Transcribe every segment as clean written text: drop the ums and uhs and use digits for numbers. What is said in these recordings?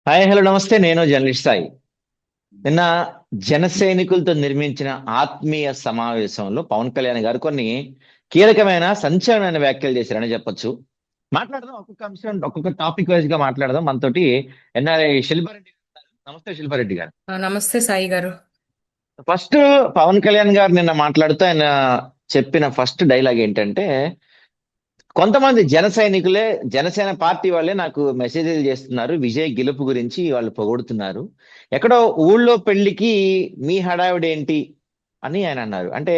Hi hello నమస్తే. నేను journalist Sai. నిన్న జన సైనికులతో నిర్మించిన ఆత్మీయ సమావేశంలో పవన్ కళ్యాణ్ గారు కొన్ని కీలకమైన సంచలనమైన వ్యాఖ్యలు చేశారని చెప్పొచ్చు. మాట్లాడదాం, ఒక్కొక్క అంశం ఒక్కొక్క టాపిక్ వైజ్ గా మాట్లాడదాం. మనతోటి ఎన్ఆర్ఐ శిల్పారెడ్డి గారు ఉన్నారు. నమస్తే శిల్పారెడ్డి గారు. నమస్తే సాయి గారు. ఫస్ట్ పవన్ కళ్యాణ్ గారు నిన్న మాట్లాడుతూ ఆయన చెప్పిన ఫస్ట్ డైలాగ్ ఏంటంటే, కొంతమంది జన సైనికులే, జనసేన పార్టీ వాళ్ళే నాకు మెసేజ్లు చేస్తున్నారు, విజయ్ గెలుపు గురించి వాళ్ళు పొగుడుతున్నారు. ఎక్కడో ఊళ్ళో పెళ్లికి మీ హడావిడి ఏంటి అని ఆయన అన్నారు. అంటే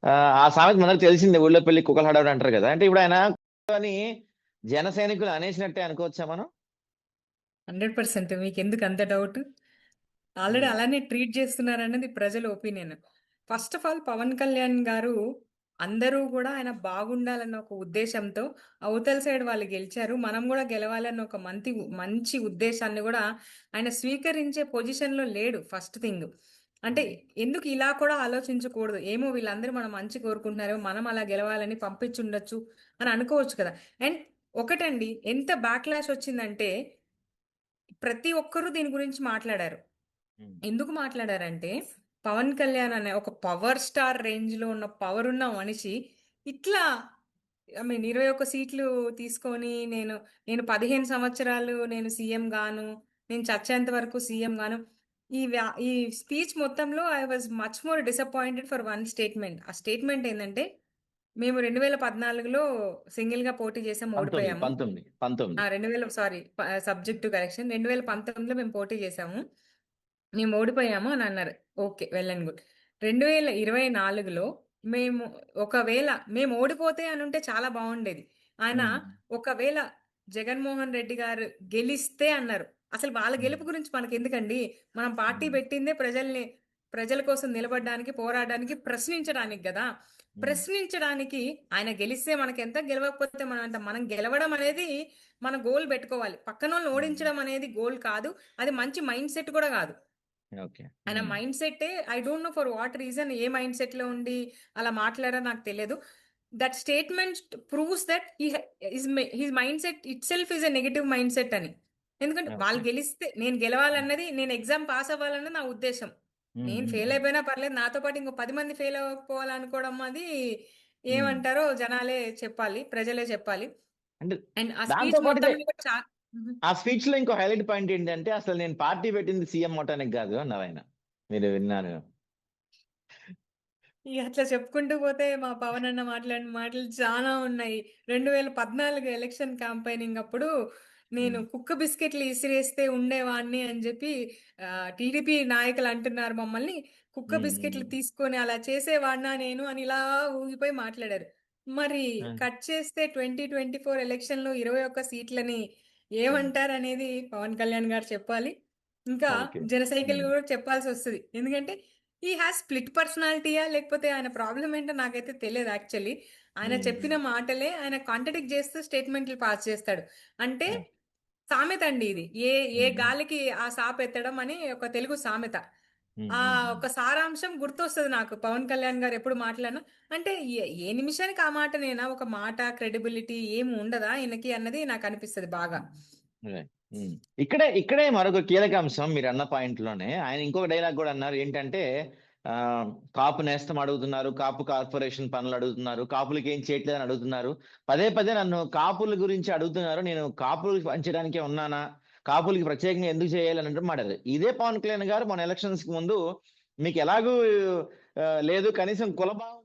ఆ ఆ సామెత మనకు తెలిసిందే, ఊళ్ళో పెళ్లి కుక్కల హడావిడి అంటారు కదా. అంటే ఇప్పుడు ఆయన అని జన సైనికులు అనేసినట్టే అనుకోవచ్చా మనం? 100% మీకు ఎందుకు అంత డౌట్? ఆల్రెడీ ఉమ్, అలానే ట్రీట్ చేస్తున్నారన్నది ప్రజల opinion. First of all Pawan Kalyan garu అందరూ కూడా ఆయన బాగుండాలన్న ఒక ఉద్దేశంతో అవతల సైడ్ వాళ్ళు గెలిచారు. మనం కూడా గెలవాలన్న ఒక మంచి మంచి ఉద్దేశాన్ని కూడా ఆయన స్వీకరించే పొజిషన్‌లో లేడు ఫస్ట్ థింగ్. అంటే ఉమ్, ఎందుకు ఇలా కూడా ఆలోచించకూడదు? ఏమో వీళ్ళందరూ మన మంచి కోరుకుంటున్నారు. మనం అలా గెలవాలని పంపించుండొచ్చు అని అనుకోవచ్చు కదా! అండ్ ఒకటండి, ఎంత బ్యాక్‌లాష్ వచ్చిందంటే ప్రతి ఒక్కరు దీని గురించి మాట్లాడారు. ఉమ్, ఎందుకు మాట్లాడారంటే, పవన్ కళ్యాణ్ అనే ఒక పవర్ స్టార్ రేంజ్‌లో ఉన్న పవర్ ఉన్న మనిషి ఇట్లా ఐ మీన్ 21 సీట్లు తీసుకొని నేను 15 సంవత్సరాలు నేను సీఎం గాను. నేను చచ్చేంత వరకు సీఎం గాను. ఈ స్పీచ్ మొత్తంలో I was much more disappointed for one statement. ఆ స్టేట్మెంట్ ఏందంటే, మేము 2014లో సింగిల్‌గా పోటీ చేసాం, 19 ఓడిపోయాము. 19 19. 2000 సారీ, సబ్జెక్ట్ టు కరెక్షన్. 2019లో మేము పోటీ చేసాము. మేము ఓడిపోయాము అని అన్నారు. ఓకే. Well and good. 2024లో మేము ఒకవేళ మేము ఓడిపోతే అనుంటే చాలా బావుండేది. ఆయన ఉమ్, ఒకవేళ జగన్మోహన్ రెడ్డి గారు గెలిస్తే అన్నారు. అసలు వాళ్ళ ఉమ్, గెలుపు గురించి మనకెందుకండి? మనం పార్టీ ఉమ్, పెట్టిందే ప్రజల కోసం నిలబడ్డానికి, పోరాడడానికి, ప్రశ్నించడానికి గదా! ఉమ్, ప్రశ్నించడానికి ఆయన గెలిస్తే మనకెంత, గెలవకపోతే మనమెంత. మనం గెలవడం అనేది మన గోల్ బెట్టుకోవాలి. పక్కనోళ్ళని ఉమ్. ఓడించడం అనేది గోల్ కాదు. అది మంచి మైండ్ సెట్ కూడా గాదు. ఓకే. ఆయన ఉమ్, మైండ్ సెట్టే I don't know for what reason a mind సెట్‌లో ఉండి అలా మాట్లాడారో నాకు తెలియదు. That statement proves that his mind set itself is a negative mind set అని. ఎందుకంటే వాళ్ళు ఓకే. గెలిస్తే నేను గెలవాలన్నది, నేను ఎగ్జామ్ పాస్ అవ్వాలన్నది నా ఉద్దేశ్యం. ఉమ్, నేను ఉమ్, ఫెయిల్ ఉమ్. అయిపోయినా పర్లేదు. నాతో పాటు ఇంకో 10 మంది ఫెయిల్ అవ్వకపోవాలనుకోవడం అది ఉమ్. ఏమంటారో జనాలే చెప్పాలి. ప్రజలే చెప్పాలి. అంటే అండ్ ఆ దాంతో స్పీచ్ పాటుగా మొత్తంలో కూడా హుహు. ఆ స్పీచ్ లో ఇంకో హైలైట్ పాయింట్ ఏంటంటే, అసలు నేను పార్టీ పెట్టింది సీఎం అవటానికి కాదు అన్నారు ఆయన. మీరు విన్నారు? ఇగ అట్లా చెప్పుకుంటూ పోతే మా పవన్ అన్న మాట్లాడిన మాటలు చానా ఉన్నాయి. 2014 ఎలక్షన్ క్యాంపెయినింగ్ అప్పుడు నేను ఉమ్, కుక్క బిస్కెట్‌లు ఇసిరేస్తే ఉండేవాడిని అని జెప్పి టీడీపీ నాయకులు అంటున్నారు మమ్మల్ని. కుక్క ఉమ్, బిస్కెట్‌లు ఉమ్, తీసుకొని అలా చేసేవాడినా నేను అని ఇలా ఊగిపోయి మాట్లాడారు. మరి ఉమ్. కట్ చేస్తే 2024 ఎలక్షన్‌లో 21 సీట్లని ఉమ్. ఏమంటారనేది పవన్ కళ్యాణ్ గారు చెప్పాలి. ఇంకా ఓకే. జన సైకిల్ ఉమ్, గూడా చెప్పాల్సొస్తది. ఎందుకంటే హి హాస్ స్ప్లిట్ పర్సనాలిటీయా? లేకపోతే ఆయన ప్రాబ్లమ్ ఏంటో నాకైతే తెలియదు యాక్చువల్లీ. ఆయన ఉమ్, చెప్పిన మాటలే ఆయన కాంట్రడిక్ట్ చేస్తూ స్టేట్మెంట్లు పాస్ చేస్తాడు. అంటే ఉమ్, సామెత అండి ఇది. ఏ ఏ ఉమ్, గాలికి ఆ సాపెత్తడం అని ఒక తెలుగు సామెత. ఉమ్, ఆ ఉమ్, ఉమ్. ఒక సారాంశం గుర్తొస్తది నాకు పవన్ కళ్యాణ్ గారు ఎప్పుడు మాట్లాడినా. అంటే ఏ నిమిషానికి ఆ మాటనేనా? ఒక మాట క్రెడిబిలిటీ ఏమి ఉండదా ఈయనకి అన్నది నాకనిపిస్తది బాగా. రైట్. ఉమ్. ఇక్కడే మరొక కీలక అంశం, మీరు అన్న పాయింట్ లోనే ఆయన ఇంకొక డైలాగ్ కూడా అన్నారు. ఏంటంటే ఆ కాపు నేస్తం అడుగుతున్నారు, కాపు కార్పొరేషన్ పనులు అడుగుతున్నారు, కాపులకి ఏం చేయట్లేదని అడుగుతున్నారు, పదే పదే నన్ను కాపుల గురించి అడుగుతున్నారు, నేను కాపులకి పంచడానికే ఉన్నానా, కాపులకి ప్రత్యేకంగా ఎందుకు చేయాలి అని మాట్లాడారు. ఇదే పవన్ కళ్యాణ్ గారు మన ఎలక్షన్స్ కి ముందు, మీకు ఎలాగూ లేదు, కనీసం కులభావం,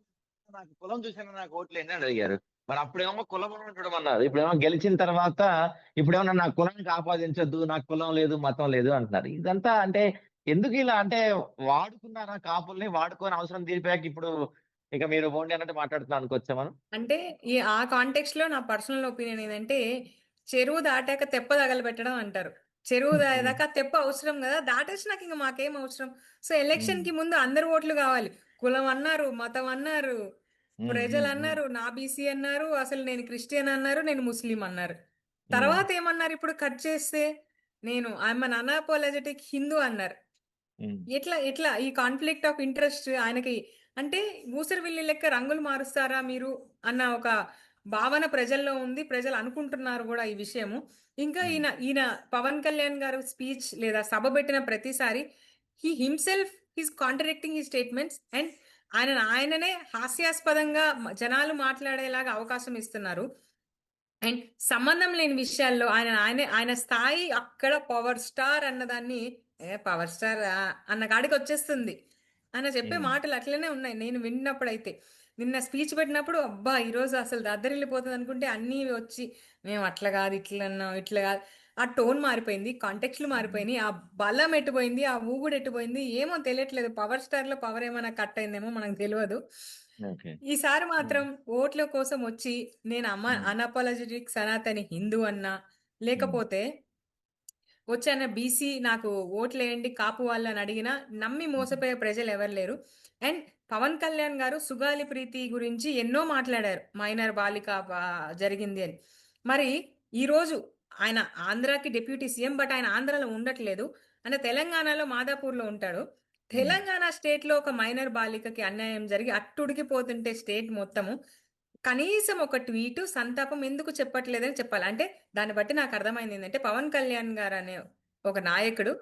నాకు కులం చూసాను నాకు ఓట్లేండి అని అడిగారు. మరి అప్పుడేమో కులభావం చూడమన్నారు, ఇప్పుడేమో గెలిచిన తర్వాత ఇప్పుడేమన్నా నా కులానికి ఆపాదించొద్దు, నాకు కులం లేదు మతం లేదు అంటున్నారు. ఇదంతా అంటే ఎందుకు ఇలా అంటే, వాడుకున్నారా కాపుల్ని, వాడుకొని అవసరం తీరిపోయాక ఇప్పుడు ఇక మీరు పోండి అన్నట్టు మాట్లాడుతున్నా అనుకోవచ్చా మనం? అంటే ఆ కాంటెక్స్‌లో నా పర్సనల్ ఒపీనియన్ ఏందంటే, చెరువు దాటాక తెప్ప తగలబెట్టడం అంటారు. చెరువు ఉమ్, దాటాక తెప్ప అవసరం గదా! దాటేసినాక ఇంక మాకేం అవసరం. సో, ఉమ్, ఎలక్షన్‌కి ముందు అందరి ఓట్లు గావాలి. కులం అన్నారు, మతం అన్నారు, ఉమ్, ఉమ్, ఉమ్, ప్రజలన్నారు, నా బీసీ అన్నారు, అసలు నేను క్రిస్టియన్ అన్నారు, నేను ముస్లిం అన్నారు. ఉమ్, తర్వాత ఏమన్నారు ఇప్పుడు కట్ చేస్తే? ఐ యామ్ అన్ అన్‌అపోలోజెటిక్ హిందూ అన్నారు. ఉమ్, ఎట్లా ఈ కాన్‌ఫ్లిక్ట్ ఆఫ్ ఇంట్రెస్ట్ ఆయనకి అంటే ఊసరవెల్లి లెక్క రంగులు మారుస్తారా మీరు అన్న ఒక భావన ప్రజల్లో ఉంది. ప్రజలు అనుకుంటున్నారు గూడా ఈ విషయము. ఇంకా ఉమ్, ఈయన పవన్ కళ్యాణ్ గారు స్పీచ్ లేదా సభ పెట్టిన ప్రతిసారి himself is contradicting his statements and ఆయననే హాస్యాస్పదంగా జనాలు మాట్లాడేలాగా అవకాశం ఇస్తున్నారు. అండ్ సంబంధం లేని విషయాల్లో ఆయన స్థాయి అక్కడ పవర్ స్టార్ అన్నదాన్ని పవర్ స్టార్ అన్న కాడికి వచ్చేస్తుంది. ఆయన చెప్పే ఉమ్, మాటలు అట్లనే ఉన్నాయి. నేను విన్నప్పుడైతే నిన్న స్పీచ్ పెట్టినప్పుడు అబ్బా ఈరోజు అసలు దద్దరిల్లిపోతుంది అనుకుంటే అన్నీ వచ్చి మేము అట్లా కాదు ఇట్లా అన్నాం ఇట్లా కాదు. ఆ టోన్ మారిపోయింది, కాంటెక్స్ట్లు మారిపోయినాయి, ఆ బలం ఎట్టుపోయింది, ఆ ఊగుడు ఎట్టుపోయింది ఏమో తెలియట్లేదు. పవర్ స్టార్ లో పవర్ ఏమైనా కట్ అయిందేమో మనకు తెలియదు. ఓకే. ఈసారి ఉమ్, మాత్రం ఓట్ల కోసం వచ్చి నేను ఉమ్, అన్అపాలజెటిక్ సనాతని హిందూ అన్నా, ఉమ్, లేకపోతే వచ్చాన బీసీ నాకు ఓట్లేయండి కాపు వాళ్ళని అడిగినా నమ్మి ఉమ్, మోసపోయే ప్రజలు ఎవరు లేరు. అండ్ పవన్ కళ్యాణ్ గారు సుగాలి ప్రీతి గురించి ఎన్నో మాట్లాడారు. మైనర్ బాలిక జరిగింది అని. మరి ఈరోజు ఆయన ఆంధ్రాకి డిప్యూటీ సీఎం, బట్ ఆయన ఆంధ్రాలో ఉండట్లేదు. ఆయన తెలంగాణలో మాదాపూర్లో ఉంటాడు. ఉమ్, తెలంగాణ స్టేట్ లో ఒక మైనర్ బాలికకి అన్యాయం జరిగి అట్టుడికిపోతుంటే స్టేట్ మొత్తము కనీసం ఒక ట్వీటు సంతాపం ఎందుకు చెప్పట్లేదని చెప్పాలి. అంటే దాన్ని బట్టి నాకు అర్థమైంది ఏంటంటే పవన్ కళ్యాణ్ గారు అనే ఒక నాయకుడు,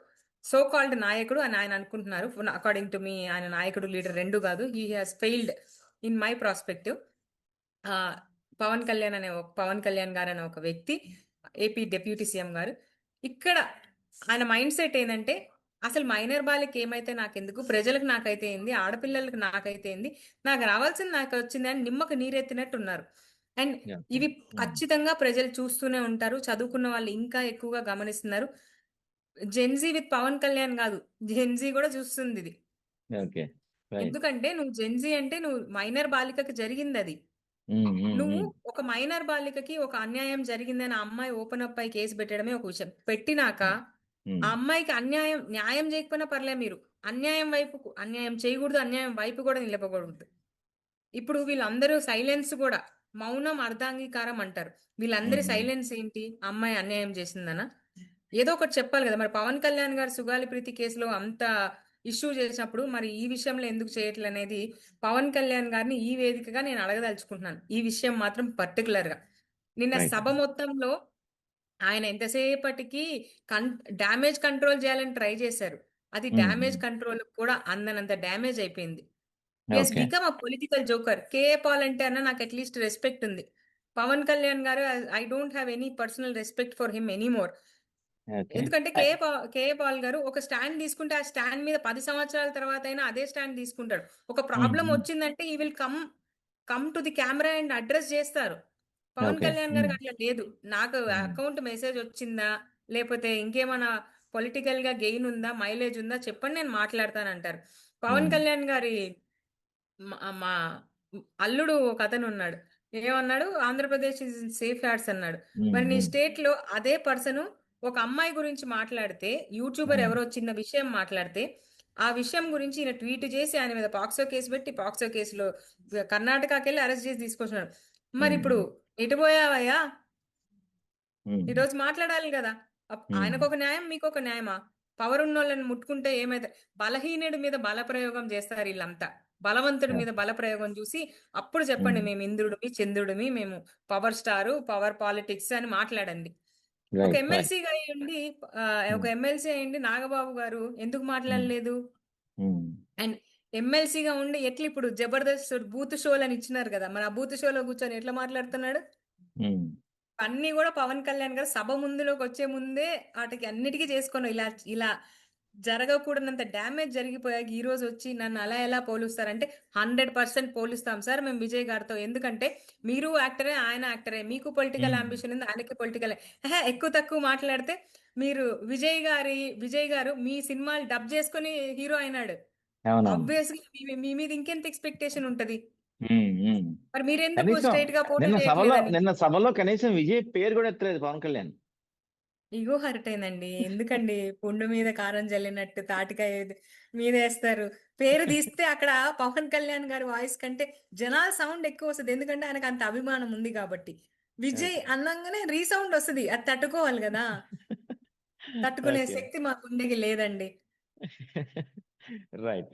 సో కాల్డ్ నాయకుడు అని ఆయన అనుకుంటున్నారు. అకార్డింగ్ టు మీ ఆయన నాయకుడు లీడర్ రెండు కాదు. He has failed in my prospective. ఆ పవన్ కళ్యాణ్ గారు అనే ఒక వ్యక్తి, ఏపీ డిప్యూటీ సీఎం గారు, ఇక్కడ ఆయన మైండ్ సెట్ ఏంటంటే అసలు మైనర్ బాలిక ఏమైతే నాకెందుకు, ప్రజలకు నాకైతే ఏంది, ఆడపిల్లలకు నాకైతే ఏంది, నాకు రావాల్సింది నాకు వచ్చింది అని నిమ్మకు నీరెత్తినట్టు ఉన్నారు. And okay. ఇవి ఉమ్, ఖచ్చితంగా ప్రజలు చూస్తూనే ఉంటారు. చదువుకున్న వాళ్ళు ఇంకా ఎక్కువగా గమనిస్తున్నారు. జెన్జీ విత్ పవన్ కళ్యాణ్ కాదు, జెన్జీ కూడా చూస్తుంది ఇది. ఓకే. రైట్. ఎందుకంటే నువ్వు జెన్జీ అంటే నువ్వు మైనర్ బాలికకి జరిగింది అది. ఉమ్, ఉమ్, నువ్వు ఉమ్, ఒక మైనర్ బాలికకి ఒక అన్యాయం జరిగిందని ఆ అమ్మాయి ఓపెన్ అప్ అయి కేసు పెట్టడమే ఒక విషయం. పెట్టినాక ఉమ్, ఆ అమ్మాయికి న్యాయం చేయకపోయినా పర్లే, మీరు అన్యాయం చేయకూడదు, అన్యాయం వైపు కూడా నిలబడకూడదు. ఇప్పుడు వీళ్ళందరూ సైలెన్స్ కూడా మౌనం అర్ధాంగీకారం అంటారు. వీళ్ళందరి ఉమ్, సైలెన్స్ ఏంటి? అమ్మాయి అన్యాయం చేసిందనా? ఏదో ఒకటి చెప్పాలి కదా. మరి పవన్ కళ్యాణ్ గారు సుగాలి ప్రీతి కేసులో అంత ఇష్యూ చేసినప్పుడు మరి ఈ విషయంలో ఎందుకు చేయట్లేదు అనేది పవన్ కళ్యాణ్ గారిని ఈ వేదికగా నేను అడగదలుచుకుంటున్నాను. ఈ విషయం మాత్రం పర్టికులర్ గా నిన్న రైట్. సభ మొత్తంలో ఆయన ఎంతసేపటికి కన్ డ్యామేజ్ కంట్రోల్ చేయాలని ట్రై చేశారు. అది ఉమ్, డ్యామేజ్ ఉమ్, కంట్రోల్ కూడా అందనంత డ్యామేజ్ అయిపోయింది. He has okay. Become a political joker. KA Paul అంటే అన్న నాకు అట్లీస్ట్ రెస్పెక్ట్ ఉంది. Pawan Kalyan garu I don't have any personal respect for him anymore. Okay. ఎందుకంటే కేఏ పాల్ గారు ఒక స్టాండ్ తీసుకుంటే ఆ స్టాండ్ మీద 10 సంవత్సరాల తర్వాత అయినా అదే స్టాండ్ తీసుకుంటాడు. ఒక ఉమ్, ప్రాబ్లం ఉమ్, వచ్చిందంటే ఈ will come to the camera and address చేస్తారు. పవన్ ఓకే. కళ్యాణ్ ఉమ్, గారికి అట్లా లేదు. నాకు ఉమ్, అకౌంట్ మెసేజ్ వచ్చిందా, లేకపోతే ఇంకేమైనా పొలిటికల్ గా గెయిన్ ఉందా, మైలేజ్ ఉందా చెప్పండి నేను మాట్లాడతానంటారు. పవన్ ఉమ్, కళ్యాణ్ గారి మా అల్లుడు ఒక అతను ఉన్నాడు. ఏమన్నాడు? ఆంధ్రప్రదేశ్ ఇస్ సేఫ్ హ్యాండ్స్ అన్నాడు. ఉమ్, మరి నీ ఉమ్, స్టేట్ లో అదే పర్సన్ ఒక అమ్మాయి గురించి మాట్లాడితే, యూట్యూబర్ ఉమ్, ఎవరో చిన్న విషయం మాట్లాడితే, ఆ విషయం గురించి ఈయన ట్వీట్ చేసి ఆయన మీద పాక్సో కేసు పెట్టి, పాక్సో కేసులో కర్ణాటకకి వెళ్ళి అరెస్ట్ చేసి తీసుకొచ్చినాడు. మరి ఇప్పుడు ఉమ్, ఎటు పోయావయ్యా? ఉమ్, ఈరోజు మాట్లాడాలి కదా. ఉమ్, ఆయనకొక న్యాయం, మీకొక న్యాయమా? పవర్ ఉన్నోళ్ళని ముట్టుకుంటే ఏమైతే, బలహీనుడి మీద బలప్రయోగం చేస్తారు వీళ్ళంతా. బలవంతుడి మీద ఓకే. బలప్రయోగం చూసి అప్పుడు చెప్పండి ఉమ్, మేము ఇంద్రుడిమి, చంద్రుడిమి, మేము పవర్ స్టారు, పవర్ పాలిటిక్స్ అని మాట్లాడండి. ఒక రైట్. రైట్. ఎమ్మెల్సీగా అయ్యుండి ఒక ఉమ్, ఎమ్మెల్సీ అయ్యుండి నాగబాబు గారు ఎందుకు ఉమ్, మాట్లాడలేదు? ఉమ్, అండ్ ఎమ్మెల్సీగా ఉండి ఎట్లా ఇప్పుడు జబర్దస్త్ బూత్ షోలు అని ఇచ్చినారు కదా, మరి ఆ బూత్ షోలో కూర్చొని ఎట్లా మాట్లాడుతున్నాడు? ఉమ్, అన్నీ కూడా పవన్ కళ్యాణ్ గారు సభ ముందులోకి వచ్చే ముందే వాటికి అన్నిటికీ చేసుకొని ఇలా ఇలా జరగకూడనంత డ్యామేజ్ జరిగిపోయాక ఈ రోజు వచ్చి నన్ను అలా ఎలా పోలుస్తారంటే 100% పోలుస్తాం సార్ మేము విజయ్ గారితో. ఎందుకంటే మీరు యాక్టరే, ఆయన యాక్టరే, మీకు పొలిటికల్ ఉమ్, అంబిషన్ ఉంది, ఆయనకి పొలిటికల్. ఎక్కువ తక్కువ మాట్లాడితే మీరు విజయ్ గారు మీ సినిమాలు డబ్ చేసుకొని హీరో అయినాడు. అవునవును. ఆబ్వియస్లీ మీ మీద ఇంకెంత ఎక్స్పెక్టేషన్ ఉంటది? ఉమ్, ఉమ్. మరి మీరెందుకు కనీసం స్ట్రైట్ గా పోటీ చేయట్లేదని? నిన్న సభలో కనీసం విజయ్ పేరు కూడా ఎత్తలేదు పవన్ కళ్యాణ్. ఇగో హర్ట్ అయిందండి. ఎందుకండి పుండు మీద కారం జల్లినట్టు తాటికాయ మీదేస్తారు. పేరు తీస్తే అక్కడ పవన్ కళ్యాణ్ గారి వాయిస్ కంటే జనాల సౌండ్ ఎక్కువ వస్తది. ఎందుకంటే ఆయనకు అంత అభిమానం ఉంది కాబట్టి. విజయ్ ఓకే. అనంగానే రీసౌండ్ వస్తది. అది తట్టుకోవాలి గదా. తట్టుకునే ఓకే. శక్తి మా గుండెకి లేదండి. రైట్.